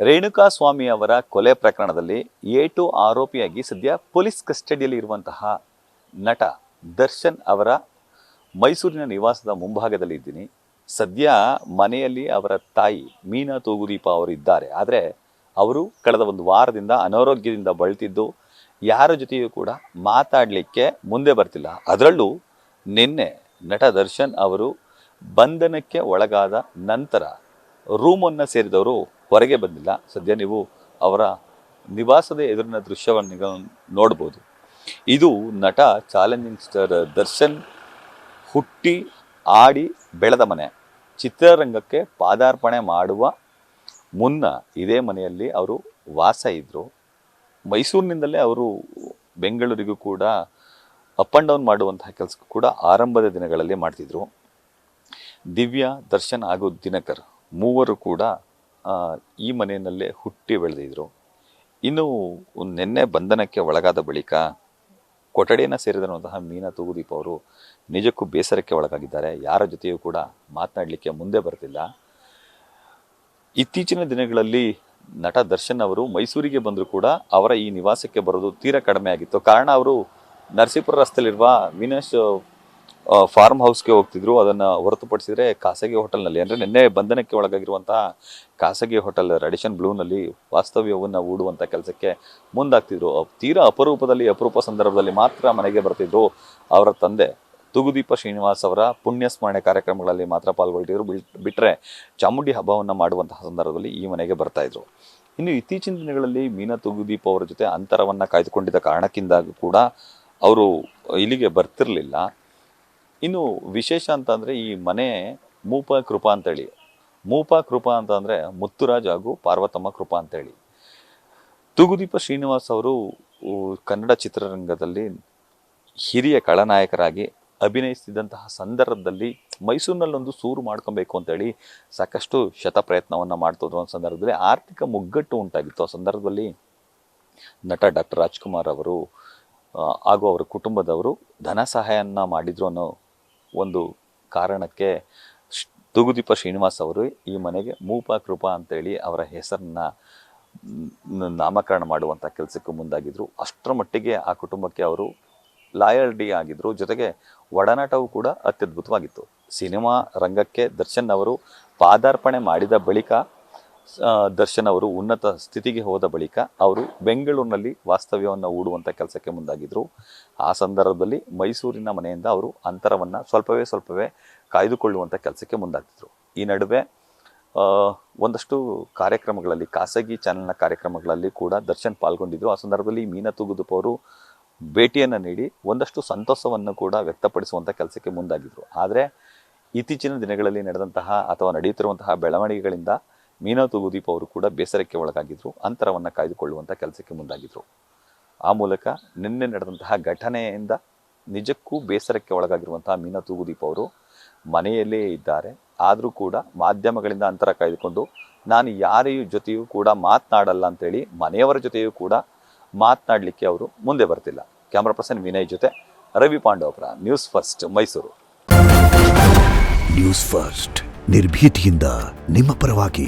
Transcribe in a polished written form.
ರೇಣುಕಾಸ್ವಾಮಿ ಅವರ ಕೊಲೆ ಪ್ರಕರಣದಲ್ಲಿ A2 ಆರೋಪಿಯಾಗಿ ಸದ್ಯ ಪೊಲೀಸ್ ಕಸ್ಟಡಿಯಲ್ಲಿ ಇರುವಂತಹ ನಟ ದರ್ಶನ್ ಅವರ ಮೈಸೂರಿನ ನಿವಾಸದ ಮುಂಭಾಗದಲ್ಲಿ ಇದ್ದೀನಿ. ಸದ್ಯ ಮನೆಯಲ್ಲಿ ಅವರ ತಾಯಿ ಮೀನಾ ತೂಗುದೀಪ ಅವರು ಇದ್ದಾರೆ. ಆದರೆ ಅವರು ಕಳೆದ ಒಂದು ವಾರದಿಂದ ಅನಾರೋಗ್ಯದಿಂದ ಬಳಲ್ತಿದ್ದು ಯಾರ ಜೊತೆಯೂ ಕೂಡ ಮಾತಾಡಲಿಕ್ಕೆ ಮುಂದೆ ಬರ್ತಿಲ್ಲ. ಅದರಲ್ಲೂ ನಿನ್ನೆ ನಟ ದರ್ಶನ್ ಅವರು ಬಂಧನಕ್ಕೆ ಒಳಗಾದ ನಂತರ ರೂಮನ್ನು ಸೇರಿದವರು ಹೊರಗೆ ಬಂದಿಲ್ಲ. ಸದ್ಯ ನೀವು ಅವರ ನಿವಾಸದ ಎದುರಿನ ದೃಶ್ಯವನ್ನು ನೋಡ್ಬೋದು. ಇದು ನಟ ಚಾಲೆಂಜಿಂಗ್ ಸ್ಟಾರ್ ದರ್ಶನ್ ಹುಟ್ಟಿ ಆಡಿ ಬೆಳೆದ ಮನೆ. ಚಿತ್ರರಂಗಕ್ಕೆ ಪಾದಾರ್ಪಣೆ ಮಾಡುವ ಮುನ್ನ ಇದೇ ಮನೆಯಲ್ಲಿ ಅವರು ವಾಸ ಇದ್ದರು. ಮೈಸೂರಿನಿಂದಲೇ ಅವರು ಬೆಂಗಳೂರಿಗೂ ಕೂಡ ಅಪ್ ಆ್ಯಂಡ್ ಡೌನ್ ಮಾಡುವಂತಹ ಕೆಲಸ ಕೂಡ ಆರಂಭದ ದಿನಗಳಲ್ಲಿ ಮಾಡ್ತಿದ್ರು. ದಿವ್ಯಾ, ದರ್ಶನ್ ಹಾಗೂ ದಿನಕರ್ ಮೂವರು ಕೂಡ ಈ ಮನೆಯಲ್ಲೇ ಹುಟ್ಟಿ ಬೆಳೆದಿದ್ರು. ಇನ್ನು ನಿನ್ನೆ ಬಂಧನಕ್ಕೆ ಒಳಗಾದ ಬಳಿಕ ಕೊಠಡಿಯನ್ನು ಸೇರಿದಂತಹ ಮೀನಾ ತೂಗುದೀಪ ಅವರು ನಿಜಕ್ಕೂ ಬೇಸರಕ್ಕೆ ಒಳಗಾಗಿದ್ದಾರೆ. ಯಾರ ಜೊತೆಯೂ ಕೂಡ ಮಾತನಾಡಲಿಕ್ಕೆ ಮುಂದೆ ಬರ್ತಿಲ್ಲ. ಇತ್ತೀಚಿನ ದಿನಗಳಲ್ಲಿ ನಟ ದರ್ಶನ್ ಅವರು ಮೈಸೂರಿಗೆ ಬಂದರೂ ಕೂಡ ಅವರ ಈ ನಿವಾಸಕ್ಕೆ ಬರೋದು ತೀರಾ ಕಡಿಮೆ ಆಗಿತ್ತು. ಕಾರಣ ಅವರು ನರಸೀಪುರ ರಸ್ತೆಯಲ್ಲಿರುವ ವಿನಶ್ ಫಾರ್ಮ್ ಹೌಸ್ಗೆ ಹೋಗ್ತಿದ್ರು. ಅದನ್ನು ಹೊರತುಪಡಿಸಿದರೆ ಖಾಸಗಿ ಹೋಟೆಲ್ನಲ್ಲಿ, ಅಂದರೆ ನಿನ್ನೆ ಬಂಧನಕ್ಕೆ ಒಳಗಾಗಿರುವಂತಹ ಖಾಸಗಿ ಹೋಟೆಲ್ ರೆಡಿಷನ್ ಬ್ಲೂನಲ್ಲಿ ವಾಸ್ತವ್ಯವನ್ನು ಹೂಡುವಂಥ ಕೆಲಸಕ್ಕೆ ಮುಂದಾಗ್ತಿದ್ರು. ತೀರಾ ಅಪರೂಪ ಸಂದರ್ಭದಲ್ಲಿ ಮಾತ್ರ ಮನೆಗೆ ಬರ್ತಿದ್ರು. ಅವರ ತಂದೆ ತೂಗುದೀಪ ಶ್ರೀನಿವಾಸ್ ಅವರ ಪುಣ್ಯ ಸ್ಮರಣೆ ಕಾರ್ಯಕ್ರಮಗಳಲ್ಲಿ ಮಾತ್ರ ಪಾಲ್ಗೊಳ್ತಿದ್ರು. ಬಿಟ್ಟರೆ ಚಾಮುಂಡಿ ಹಬ್ಬವನ್ನು ಮಾಡುವಂತಹ ಸಂದರ್ಭದಲ್ಲಿ ಈ ಮನೆಗೆ ಬರ್ತಾಯಿದ್ರು. ಇನ್ನು ಇತ್ತೀಚಿನ ದಿನಗಳಲ್ಲಿ ಮೀನಾ ತೂಗುದೀಪ ಅವರ ಜೊತೆ ಅಂತರವನ್ನು ಕಾಯ್ದುಕೊಂಡಿದ್ದ ಕಾರಣಕ್ಕಿಂದ ಕೂಡ ಅವರು ಇಲ್ಲಿಗೆ ಬರ್ತಿರಲಿಲ್ಲ. ಇನ್ನು ವಿಶೇಷ ಅಂತಂದರೆ ಈ ಮನೆ ಮೂಪ ಕೃಪಾ ಅಂತೇಳಿ, ಮೂಪ ಕೃಪಾ ಅಂತಂದರೆ ಮುತ್ತುರಾಜ್ ಹಾಗೂ ಪಾರ್ವತಮ್ಮ ಕೃಪಾ ಅಂತೇಳಿ. ತೂಗುದೀಪ ಶ್ರೀನಿವಾಸ್ ಅವರು ಕನ್ನಡ ಚಿತ್ರರಂಗದಲ್ಲಿ ಹಿರಿಯ ಖಳನಾಯಕರಾಗಿ ಅಭಿನಯಿಸ್ತಿದ್ದಂತಹ ಸಂದರ್ಭದಲ್ಲಿ ಮೈಸೂರಿನಲ್ಲೊಂದು ಸೂರು ಮಾಡ್ಕೊಬೇಕು ಅಂತೇಳಿ ಸಾಕಷ್ಟು ಶತಪ್ರಯತ್ನವನ್ನು ಮಾಡ್ತಿದ್ರು. ಒಂದು ಸಂದರ್ಭದಲ್ಲಿ ಆರ್ಥಿಕ ಮುಗ್ಗಟ್ಟು ಉಂಟಾಗಿತ್ತು. ಆ ಸಂದರ್ಭದಲ್ಲಿ ನಟ ಡಾಕ್ಟರ್ ರಾಜ್ಕುಮಾರ್ ಅವರು ಹಾಗೂ ಅವರ ಕುಟುಂಬದವರು ಧನ ಸಹಾಯವನ್ನು ಮಾಡಿದ್ರು ಅನ್ನೋ ಒಂದು ಕಾರಣಕ್ಕೆ ತೂಗುದೀಪ ಶ್ರೀನಿವಾಸ್ ಅವರು ಈ ಮನೆಗೆ ಮೂಪ ಕೃಪಾ ಅಂತೇಳಿ ಅವರ ಹೆಸರನ್ನು ನಾಮಕರಣ ಮಾಡುವಂಥ ಕೆಲಸಕ್ಕೆ ಮುಂದಾಗಿದ್ದರು. ಅಷ್ಟರ ಮಟ್ಟಿಗೆ ಆ ಕುಟುಂಬಕ್ಕೆ ಅವರು ಲಾಯಲ್ಟಿ ಆಗಿದ್ದರು. ಜೊತೆಗೆ ಒಡನಾಟವೂ ಕೂಡ ಅತ್ಯದ್ಭುತವಾಗಿತ್ತು. ಸಿನಿಮಾ ರಂಗಕ್ಕೆ ದರ್ಶನ್ ಅವರು ಪಾದಾರ್ಪಣೆ ಮಾಡಿದ ಬಳಿಕ, ದರ್ಶನ್ ಅವರು ಉನ್ನತ ಸ್ಥಿತಿಗೆ ಹೋದ ಬಳಿಕ ಅವರು ಬೆಂಗಳೂರಿನಲ್ಲಿ ವಾಸ್ತವ್ಯವನ್ನು ಹೂಡುವಂಥ ಕೆಲಸಕ್ಕೆ ಮುಂದಾಗಿದ್ದರು. ಆ ಸಂದರ್ಭದಲ್ಲಿ ಮೈಸೂರಿನ ಮನೆಯಿಂದ ಅವರು ಅಂತರವನ್ನು ಸ್ವಲ್ಪವೇ ಕಾಯ್ದುಕೊಳ್ಳುವಂಥ ಕೆಲಸಕ್ಕೆ ಮುಂದಾಗ್ತಿದ್ರು. ಈ ನಡುವೆ ಒಂದಷ್ಟು ಕಾರ್ಯಕ್ರಮಗಳಲ್ಲಿ, ಖಾಸಗಿ ಚಾನೆಲ್ನ ಕಾರ್ಯಕ್ರಮಗಳಲ್ಲಿ ಕೂಡ ದರ್ಶನ್ ಪಾಲ್ಗೊಂಡಿದ್ದರು. ಆ ಸಂದರ್ಭದಲ್ಲಿ ಮೀನಾ ತೂಗುದೀಪ ಅವರು ಭೇಟಿಯನ್ನು ನೀಡಿ ಒಂದಷ್ಟು ಸಂತೋಷವನ್ನು ಕೂಡ ವ್ಯಕ್ತಪಡಿಸುವಂಥ ಕೆಲಸಕ್ಕೆ ಮುಂದಾಗಿದ್ದರು. ಆದರೆ ಇತ್ತೀಚಿನ ದಿನಗಳಲ್ಲಿ ನಡೆದಂತಹ ಅಥವಾ ನಡೆಯುತ್ತಿರುವಂತಹ ಬೆಳವಣಿಗೆಗಳಿಂದ ಮೀನಾ ತೂಗುದೀಪ ಅವರು ಕೂಡ ಬೇಸರಕ್ಕೆ ಒಳಗಾಗಿದ್ದರು. ಅಂತರವನ್ನು ಕಾಯ್ದುಕೊಳ್ಳುವಂಥ ಕೆಲಸಕ್ಕೆ ಮುಂದಾಗಿದ್ದರು. ಆ ಮೂಲಕ ನಿನ್ನೆ ನಡೆದಂತಹ ಘಟನೆಯಿಂದ ನಿಜಕ್ಕೂ ಬೇಸರಕ್ಕೆ ಒಳಗಾಗಿರುವಂತಹ ಮೀನಾ ತೂಗುದೀಪ ಅವರು ಮನೆಯಲ್ಲೇ ಇದ್ದಾರೆ. ಆದರೂ ಕೂಡ ಮಾಧ್ಯಮಗಳಿಂದ ಅಂತರ ಕಾಯ್ದುಕೊಂಡು ನಾನು ಯಾರ ಜೊತೆಯೂ ಕೂಡ ಮಾತನಾಡಲ್ಲ ಅಂತೇಳಿ ಮನೆಯವರ ಜೊತೆಯೂ ಕೂಡ ಮಾತನಾಡಲಿಕ್ಕೆ ಅವರು ಮುಂದೆ ಬರ್ತಿಲ್ಲ. ಕ್ಯಾಮ್ರಾ ಪರ್ಸನ್ ವಿನಯ್ ಜೊತೆ Ravi Pandavapura, news first Mysuru. News first ನಿರ್ಭೀತಿಯಿಂದ ನಿಮ್ಮ ಪರವಾಗಿ.